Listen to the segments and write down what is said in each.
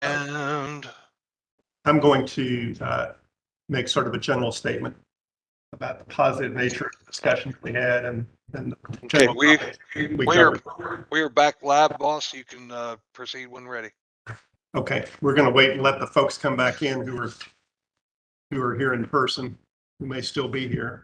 And I'm going to make sort of a general statement about the positive nature of the discussions we had and the okay, general we covered. are back live, boss. You can proceed when ready. Okay, we're going to wait and let the folks come back in who are here in person, who may still be here.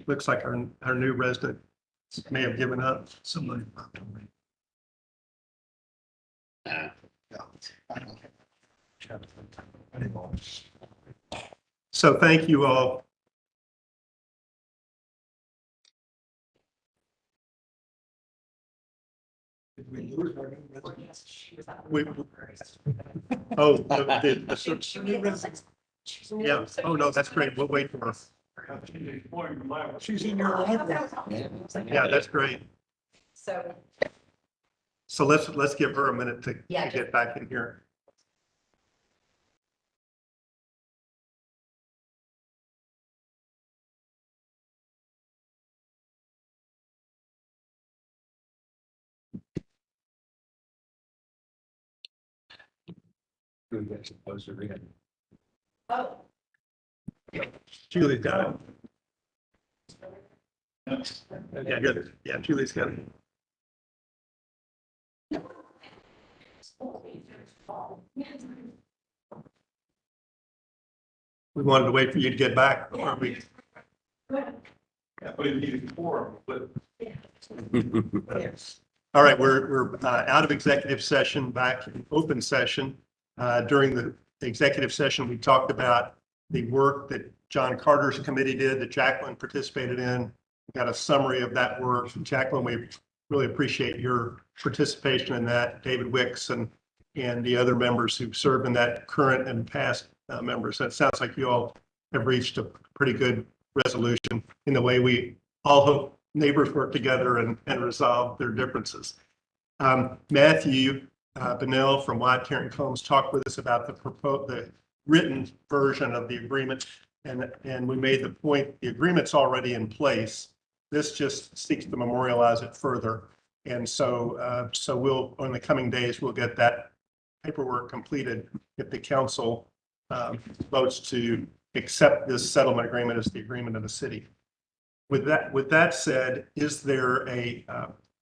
Looks like our new resident may have given up. Somebody. So thank you all. Yeah. Oh, no, that's great. We'll wait for us. She's in your library. Yeah, that's great. So let's give her a minute to get back in here. Oh. Julie got it. Yeah, good. Yeah, Julie's got it. We wanted to wait for you to get back before we. All right, we're out of executive session, back in open session. During the executive session, we talked about the work that John Carter's committee did, that Jacqueline participated in. We got a summary of that work. Jacqueline, we really appreciate your participation in that. David Wicks and the other members who served in that, current and past members. So it sounds like you all have reached a pretty good resolution in the way we all hope neighbors work together and resolve their differences. Matthew Bennell from Wyatt Carrington Combs talked with us about the written version of the agreement, and we made the point the agreement's already in place. This just seeks to memorialize it further, and so we'll, in the coming days, we'll get that paperwork completed if the council votes to accept this settlement agreement as the agreement of the city. With that said, is there a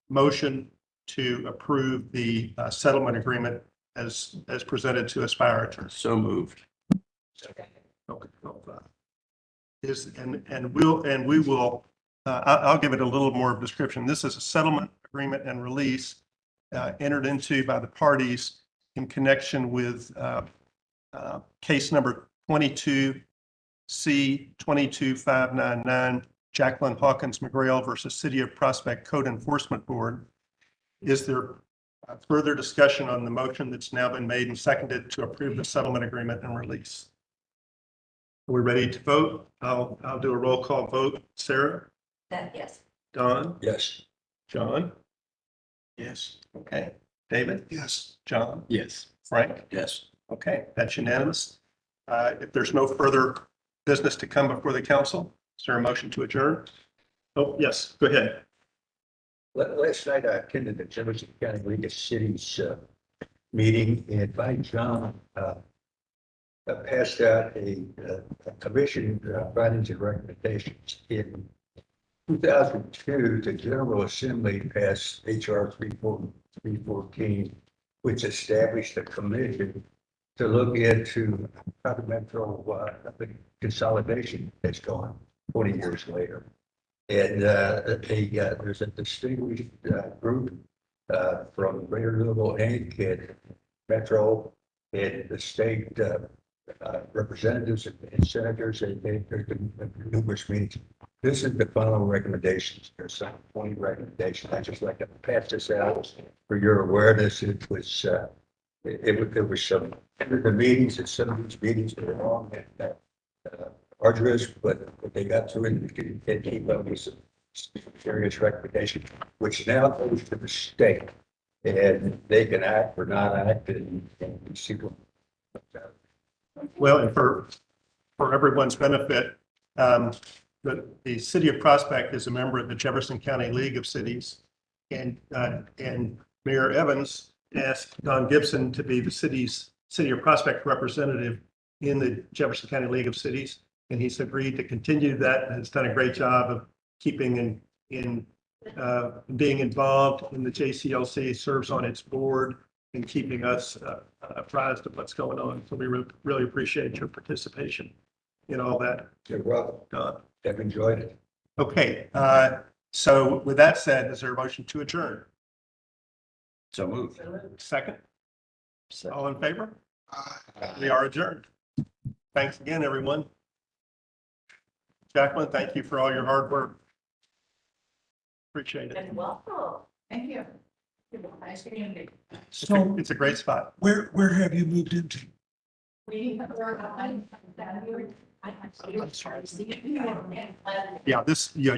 motion to approve the settlement agreement as presented to us by our attorney? So moved. Okay. We will. I'll give it a little more description. This is a settlement agreement and release entered into by the parties in connection with case number 22C22599, Jacqueline Hawkins McGrail versus City of Prospect Code Enforcement Board. Is there further discussion on the motion that's now been made and seconded to approve the settlement agreement and release? Are we ready to vote? I'll do a roll call vote. Sarah? Yes. Don? Yes. John? Yes. Okay. David? Yes. John? Yes. Frank? Yes. Okay, that's unanimous. If there's no further business to come before the council, is there a motion to adjourn? Oh, yes, go ahead. Last night I attended the Jefferson County League of Cities meeting, and by John passed out a commission findings and recommendations. In 2002, the General Assembly passed HR 314, which established a commission to look into how the metro consolidation has gone 20 years later. And there's a distinguished group from Greater Louisville Inc. and Metro and the state representatives and senators, and they've been numerous meetings. This is the following recommendations. There's some 20 recommendations. I just like to pass this out for your awareness. It was some the meetings, and some of these meetings were long and arduous, but they got through it and came up with some serious recommendations, which now goes to the state, and they can act or not act and see what. Well, and for for everyone's benefit, the city of Prospect is a member of the Jefferson County League of Cities. And Mayor Evans asked Don Gibson to be the city of Prospect representative in the Jefferson County League of Cities. And he's agreed to continue that and has done a great job of keeping in being involved in the JCLC, serves on its board and keeping us apprised of what's going on. So we really appreciate your participation in all that. You're welcome. Don. I've enjoyed it. Okay, so with that said, is there a motion to adjourn? So moved. Second? All in favor? We are adjourned. Thanks again, everyone. Jacqueline, thank you for all your hard work. Appreciate it. And welcome. Thank you. Nice community. So It's a great spot. where have you moved into? We are on that. I'm sorry. Yeah, this, you